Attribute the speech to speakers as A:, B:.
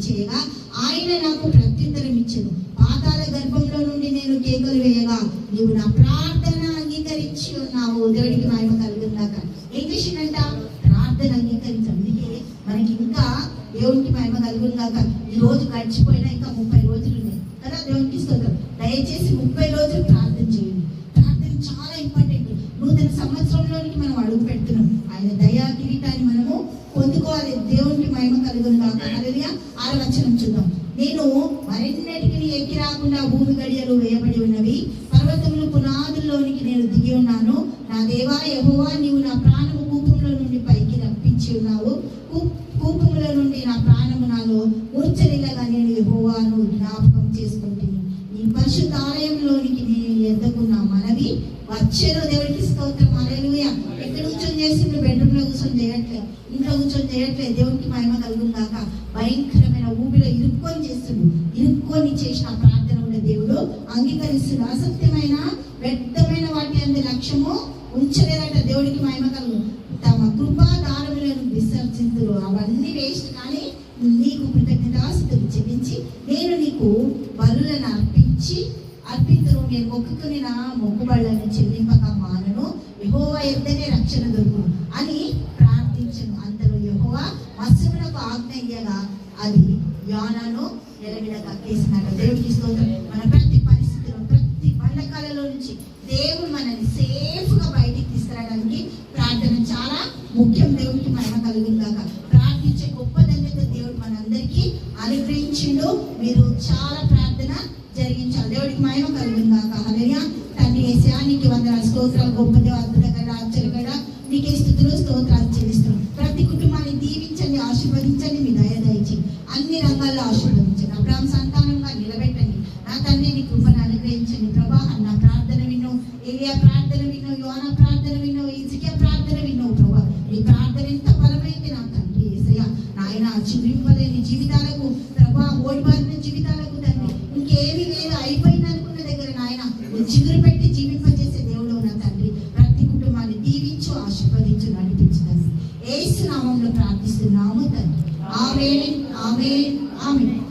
A: చేయగా ఆయన నాకు ప్రత్యుత్తరం ఇచ్చెను. పాతాళ గర్భంలో నుండి నేను కేకలు వేయగా నీవు నా ప్రార్థన అంగీకరించి ఉన్నావు. దేవుడికి మహిమ కలుగుందాక. ఏం చేసిందంట? ప్రార్థన అంగీకరించాం. అందుకే మనకి ఇంకా దేవునికి మహిమ కలుగుందాక. ఈ రోజు గడిచిపోయినా ఇంకా 30 రోజులు ఉన్నాయి కదా. దేవునికి స్తోత్రం. దయచేసి 30 రోజులు ప్రార్థన చేయండి. ప్రార్థన చాలా ఇంపార్టెంట్. నూతన సంవత్సరంలోనికి మనం అడుగు పెడుతున్నాం. ఆయన దయా కిరీటాన్ని మనము పొందుకోవాలి. దేవునికి మహిమ కలుగుందాక. హల్లెలూయా. 6వ వచనం చూద్దాం. నేను మరెన్నటికి ఎక్కి రాకుండా భూమి గడియలు వేయబడి ఉన్నవి, పర్వతములు పునాదుల్లోనికి నేను దిగి ఉన్నాను. నా దేవా యెహోవా, నీవు నా ప్రాణము కూపంలో నుండి పైకి రప్పించి ఉన్నావు. కూపముల నుండి నా ప్రాణము నాలో మూర్ఛనిల్లగా నేను యెహోవాను జ్ఞాపకం చేసుకుంటుని ఈ పరిశుద్ధ ఆలయంలోనికి నేను ఎద్దకున్న మనవి వచ్చేను. దేవుడికి స్తోత్రం. హల్లెలూయా. ఎక్కడ కూర్చొని చేసిండు? బెడ్రూమ్ లో కూర్చొని చేయట్లేదు, ఇంట్లో కూర్చొని చేయట్లేదు. దేవునికి మహిమ కలుగుందాక. భయంకరమైన ఊపిలో ఇరుక్కొని చేస్తుండు. ఇరుక్కొని చేసిన ప్రార్థన ఉండే దేవుడు అంగీకరిస్తుడు. అసత్యమైన వ్యర్థమైన వాటి అందు లక్ష్యము ఉంచలేదట. దేవుడికి మహిమ కలుగు. తమ కృపా దానములను విసర్జింతురు. అవన్నీ వేస్ట్. కానీ నీకు కృతజ్ఞతాస్తుతులు చెల్లించి నేను నీకు బలులను అర్పింతురు. నేను మొక్కుకుని నా మొక్కుబడులను చెల్లింపక మానను. యెహోవా యొద్దనే రక్షణ దొరుకు అని ప్రార్థించను. అంతలో యెహోవా మత్స్యమునకు ఆజ్ఞ ఇయ్యగా అది యోనాను ఎలవిడగా కేసినట్టు. దేవుడికి స్తోత్రం. మన ప్రతి పరిస్థితిలో, ప్రతి బండకాలలో నుంచి దేవుడు మనల్ని సేఫ్ గా బయటికి తీసుకురావడానికి ప్రార్థన చాలా ముఖ్యం. దేవుడికి మహిమ కలుగుందాక. ప్రార్థించే గొప్ప ధన్యత దేవుడు మనందరికీ అనుగ్రహించిండు. మీరు చాలా ప్రార్థన జరిగించాలి. దేవుడికి మహిమ కలుగుందాక. హల్లెలూయా. తండ్రి యేసయ్యా, నీకు వందనాలు, స్తోత్రాలు. గొప్ప దేవ, అద్భుతకర, ఆశ్చర్యకర, నీకే స్తుతులు స్తోత్రాలు చెల్లిస్తున్నాం. ప్రతి కుటుంబాన్ని దీవించండి, ఆశీర్వదించండి. మీ దయ దయచి అన్ని రంగాల్లో ఆశీర్వదించండి. అబ్రాహాము సంతానంగా నిలబెట్టండి. నా తండ్రి నీ కృపను అనుగ్రహించండి ప్రభా. నా ప్రార్థన విన్నావు, ఏలియా ప్రార్థన విన్నావు, యోనా ప్రార్థన విన్నావు, హిజ్కియా ప్రార్థన విన్నావు ప్రభా. నీ ప్రార్థన ఎంత బలమైంది నా తండ్రి యేసయ్యా. నాయన చిగురింపలేని జీవితాలకు ప్రభా, ఓడిబారిన జీవితాలకు తండ్రి ఇంకేమీ లేదు, అయిపోయింది అనుకున్న దగ్గర నాయన చిగురు పెట్టి జీవింపజేసే దేవుడు నా తండ్రి. ప్రతి కుటుంబాన్ని దీవించు, ఆశీర్వదించు, నడిపించు తండ్రి. యేసు నామములో ప్రార్థిస్తున్నాము తండ్రి. ఆమేన్, ఆమేన్, ఆమేన్.